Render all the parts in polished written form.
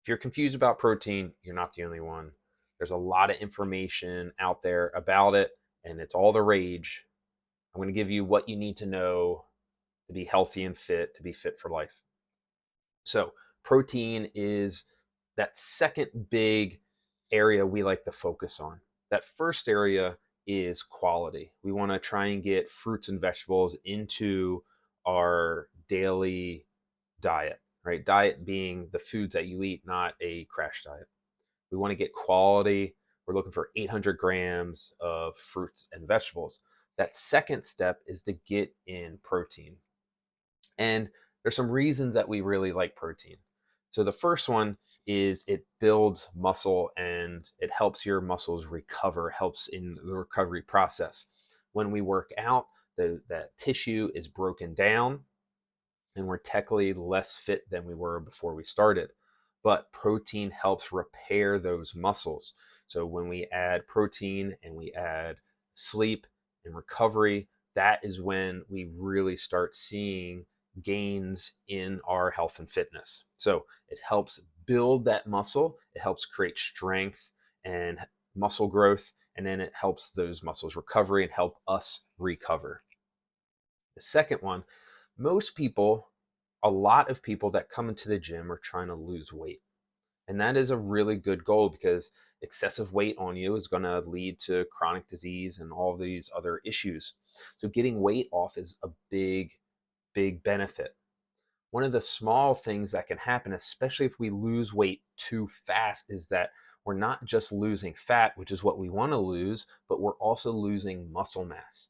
If you're confused about protein, you're not the only one. There's a lot of information out there about it, and it's all the rage. I'm going to give you what you need to know to be healthy and fit, to be fit for life. So, protein is that second big area we like to focus on. That first area is quality. We want to try and get fruits and vegetables into our daily diet, right? Diet being the foods that you eat, not a crash diet. We want to get quality. We're looking for 800 grams of fruits and vegetables. That second step is to get in protein. And there's some reasons that we really like protein. So the first one is it builds muscle and it helps your muscles recover, helps in the recovery process. When we work out, that tissue is broken down and we're technically less fit than we were before we started. But protein helps repair those muscles. So when we add protein and we add sleep and recovery, that is when we really start seeing gains in our health and fitness. So it helps build that muscle, it helps create strength and muscle growth, and then it helps those muscles recovery and help us recover. The second one, most people, a lot of people that come into the gym are trying to lose weight. And that is a really good goal because excessive weight on you is going to lead to chronic disease and all these other issues. So getting weight off is a big, big benefit. One of the small things that can happen, especially if we lose weight too fast, is that we're not just losing fat, which is what we want to lose, but we're also losing muscle mass.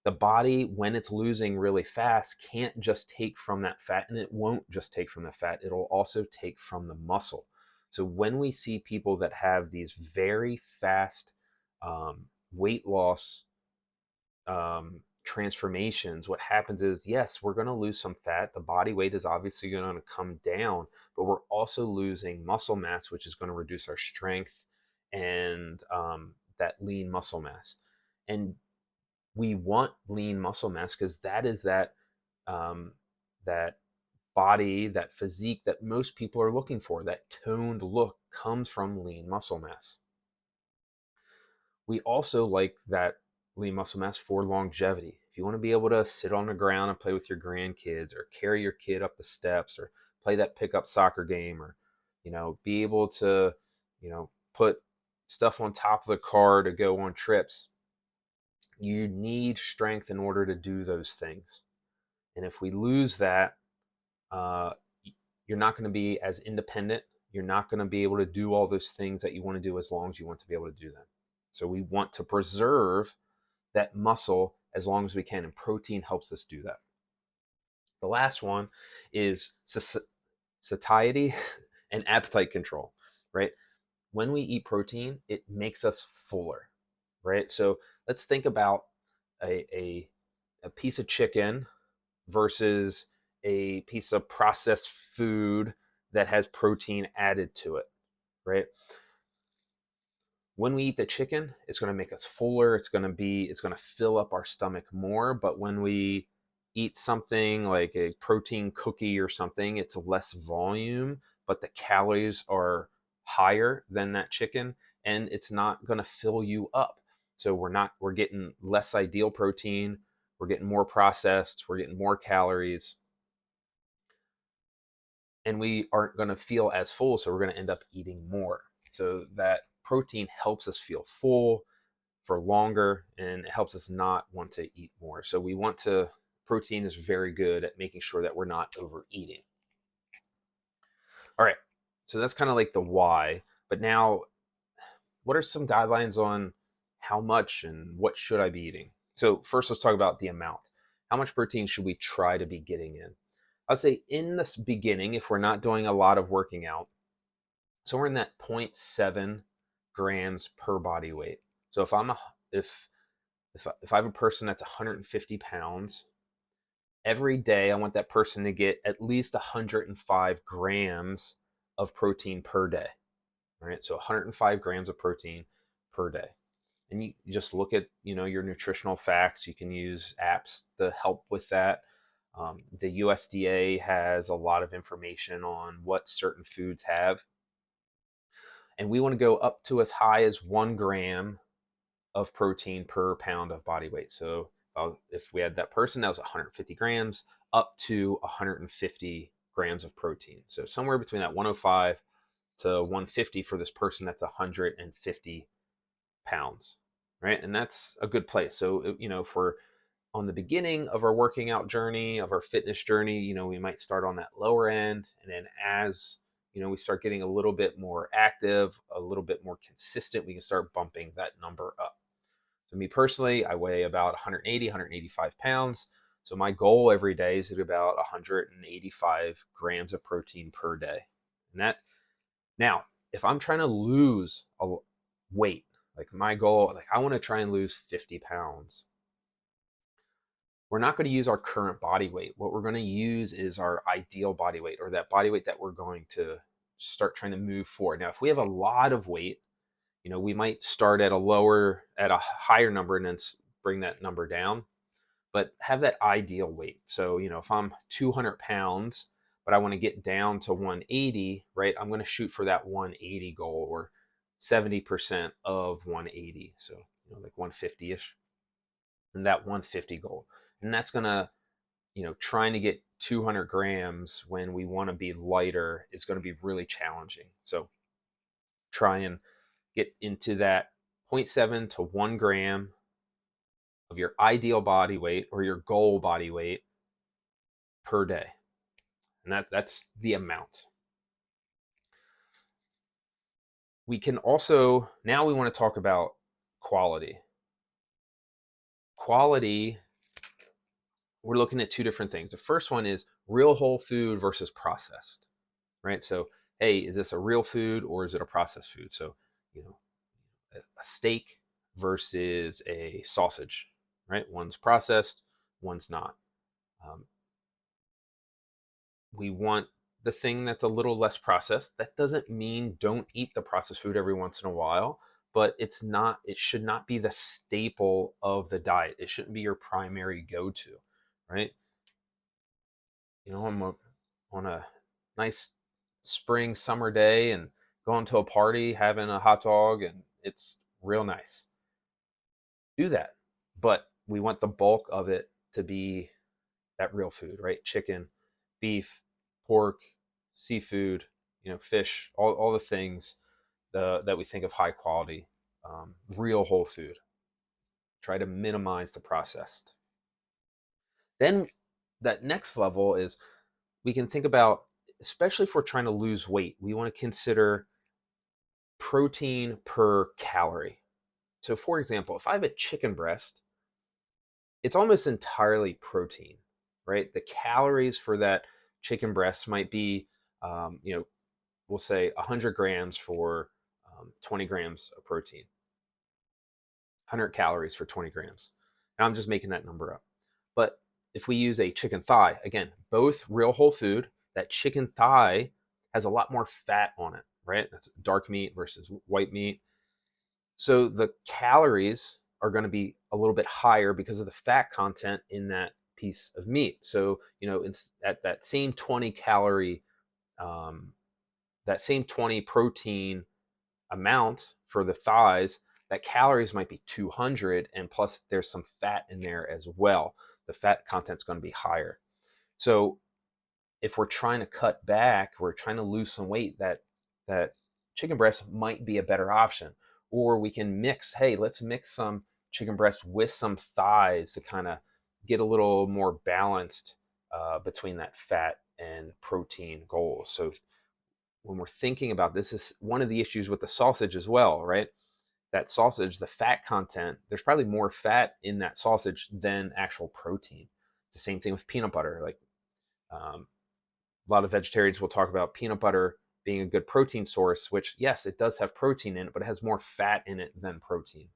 The body, when it's losing really fast, can't just take from that fat, and it won't just take from the fat, it'll also take from the muscle. So when we see people that have these very fast weight loss transformations, what happens is, yes, we're going to lose some fat. The body weight is obviously going to come down, but we're also losing muscle mass, which is going to reduce our strength and that lean muscle mass. And we want lean muscle mass because that is um, that body, that physique that most people are looking for. That toned look comes from lean muscle mass. We also like that lean muscle mass for longevity. If you want to be able to sit on the ground and play with your grandkids, or carry your kid up the steps, or play that pickup soccer game, or be able to put stuff on top of the car to go on trips, you need strength in order to do those things. And if we lose that, uh, you're not going to be as independent. You're not going to be able to do all those things that you want to do as long as you want to be able to do them. So we want to preserve that muscle as long as we can, and protein helps us do that. The last one is satiety and appetite control, right? When we eat protein, it makes us fuller, right? So let's think about a piece of chicken versus a piece of processed food that has protein added to it, right? When we eat the chicken, it's going to make us fuller. It's going to fill up our stomach more. But when we eat something like a protein cookie or something, it's less volume, but the calories are higher than that chicken, and it's not going to fill you up. So we're getting less ideal protein. We're getting more processed. We're getting more calories, and we aren't going to feel as full. So we're going to end up eating more. So that protein helps us feel full for longer, and it helps us not want to eat more. So protein is very good at making sure that we're not overeating. All right. So that's kind of like the why. But now, what are some guidelines on how much and what should I be eating? So first, let's talk about the amount. How much protein should we try to be getting in? I'd say in the beginning, if we're not doing a lot of working out, somewhere in that zero point 0.7 grams per body weight. So if I have a person that's 150 pounds, every day I want that person to get at least 105 grams of protein per day. All right, so 105 grams of protein per day. And you just look at your nutritional facts. You can use apps to help with that. The USDA has a lot of information on what certain foods have. And we want to go up to as high as 1 gram of protein per pound of body weight. So if we had that person that was 150 grams, up to 150 grams of protein. So somewhere between that 105 to 150 for this person that's 150 pounds, right? And that's a good place. So, if we're on the beginning of our working out journey, of our fitness journey, we might start on that lower end. And then as, we start getting a little bit more active, a little bit more consistent, we can start bumping that number up. So me personally, I weigh about 180, 185 pounds. So my goal every day is at about 185 grams of protein per day. And that now, if I'm trying to lose a weight, like my goal, like I want to try and lose 50 pounds, we're not going to use our current body weight. What we're going to use is our ideal body weight, or that body weight that we're going to start trying to move forward. Now, if we have a lot of weight, we might start at a higher number and then bring that number down, but have that ideal weight. So, if I'm 200 pounds, but I want to get down to 180, right? I'm going to shoot for that 180 goal, or 70% of 180. So, like 150 ish, and that 150 goal. And that's going to, trying to get 200 grams when we want to be lighter is going to be really challenging. So, try and get into that 0.7 to 1 gram of your ideal body weight or your goal body weight per day. And that's the amount. We can also, now we want to talk about quality. Quality, we're looking at two different things. The first one is real whole food versus processed, right? So, hey, is this a real food or is it a processed food? So, a steak versus a sausage, right? One's processed, one's not. Um, we want the thing that's a little less processed. That doesn't mean don't eat the processed food every once in a while, but it should not be the staple of the diet. It shouldn't be your primary go-to, right? I'm on a nice spring summer day and going to a party, having a hot dog, and it's real nice. Do that. But we want the bulk of it to be that real food, right? Chicken, beef, pork, seafood, fish, all the things that we think of high quality, real whole food. Try to minimize the processed. Then that next level is we can think about, especially if we're trying to lose weight, we want to consider protein per calorie. So, for example, if I have a chicken breast, it's almost entirely protein, right? The calories for that chicken breast might be, we'll say 100 grams for 20 grams of protein, 100 calories for 20 grams. And I'm just making that number up. But if we use a chicken thigh, again, both real whole food, that chicken thigh has a lot more fat on it, right? That's dark meat versus white meat. So the calories are going to be a little bit higher because of the fat content in that piece of meat. So, it's at that same 20 calorie, that same 20 protein amount for the thighs, that calories might be 200, and plus there's some fat in there as well. The fat content's going to be higher. So if we're trying to cut back, we're trying to lose some weight, that chicken breast might be a better option. Or we can let's mix some chicken breast with some thighs to kind of get a little more balanced between that fat and protein goals. So when we're thinking about this, is one of the issues with the sausage as well, right? That sausage, the fat content, there's probably more fat in that sausage than actual protein. It's the same thing with peanut butter. Like a lot of vegetarians will talk about peanut butter being a good protein source, which, yes, it does have protein in it, but it has more fat in it than protein.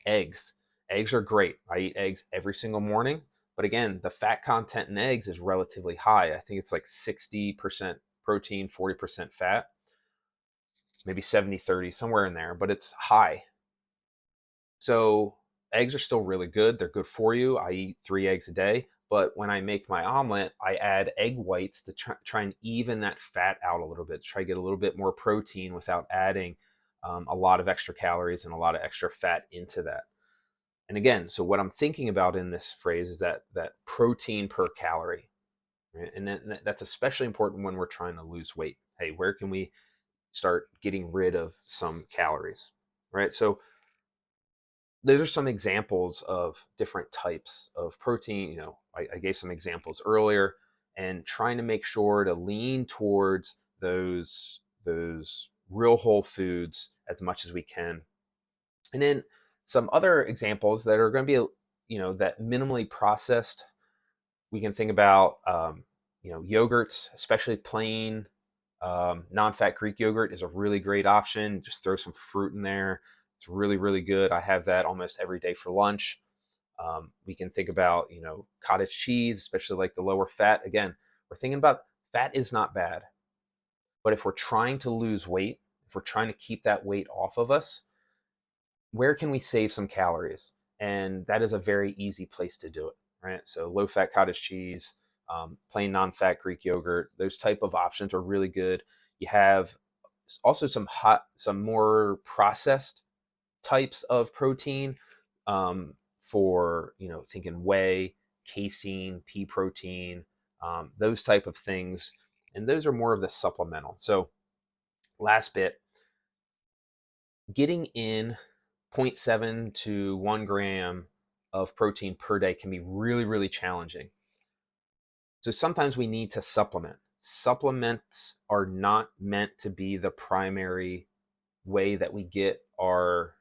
Eggs. Eggs are great. I eat eggs every single morning. But again, the fat content in eggs is relatively high. I think it's like 60% protein, 40% fat, maybe 70-30, somewhere in there, but it's high. So eggs are still really good. They're good for you. I eat 3 eggs a day, But when I make my omelet, I add egg whites to try and even that fat out a little bit, try to get a little bit more protein without adding a lot of extra calories and a lot of extra fat into that. And again, so what I'm thinking about in this phrase is that protein per calorie, right? And that's especially important when we're trying to lose weight. Hey, where can we start getting rid of some calories, right? So those are some examples of different types of protein. I gave some examples earlier, and trying to make sure to lean towards those real whole foods as much as we can. And then some other examples that are going to be, that minimally processed. We can think about, yogurts, especially plain non-fat Greek yogurt is a really great option. Just throw some fruit in there. It's really, really good. I have that almost every day for lunch. We can think about, cottage cheese, especially like the lower fat. Again, we're thinking about fat is not bad, but if we're trying to lose weight, if we're trying to keep that weight off of us, where can we save some calories? And that is a very easy place to do it, right? So low fat cottage cheese, plain non-fat Greek yogurt, those type of options are really good. You have also some more processed types of protein, for thinking whey, casein, pea protein, those type of things, and those are more of the supplemental. So last bit, getting in zero point 0.7 to 1 gram of protein per day can be really, really challenging. So sometimes we need to supplement. Supplements are not meant to be the primary way that we get our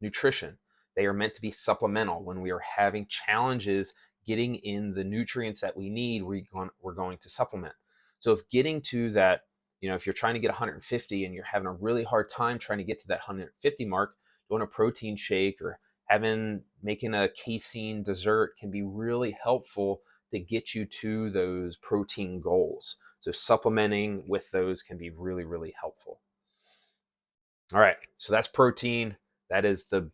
nutrition. They are meant to be supplemental. When we are having challenges getting in the nutrients that we need, we're going to supplement. So if getting to that, if you're trying to get 150 and you're having a really hard time trying to get to that 150 mark, doing a protein shake or making a casein dessert can be really helpful to get you to those protein goals. So supplementing with those can be really, really helpful. All right, so that's protein. That is the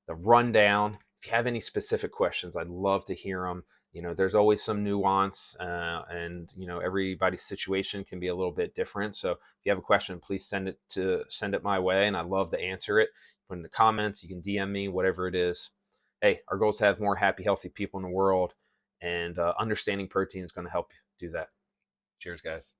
rundown. If you have any specific questions, I'd love to hear them. There's always some nuance, and everybody's situation can be a little bit different. So if you have a question, please send it my way, and I'd love to answer it. Put in the comments. You can DM me, whatever it is. Hey, our goal is to have more happy, healthy people in the world, and understanding protein is going to help do that. Cheers, guys.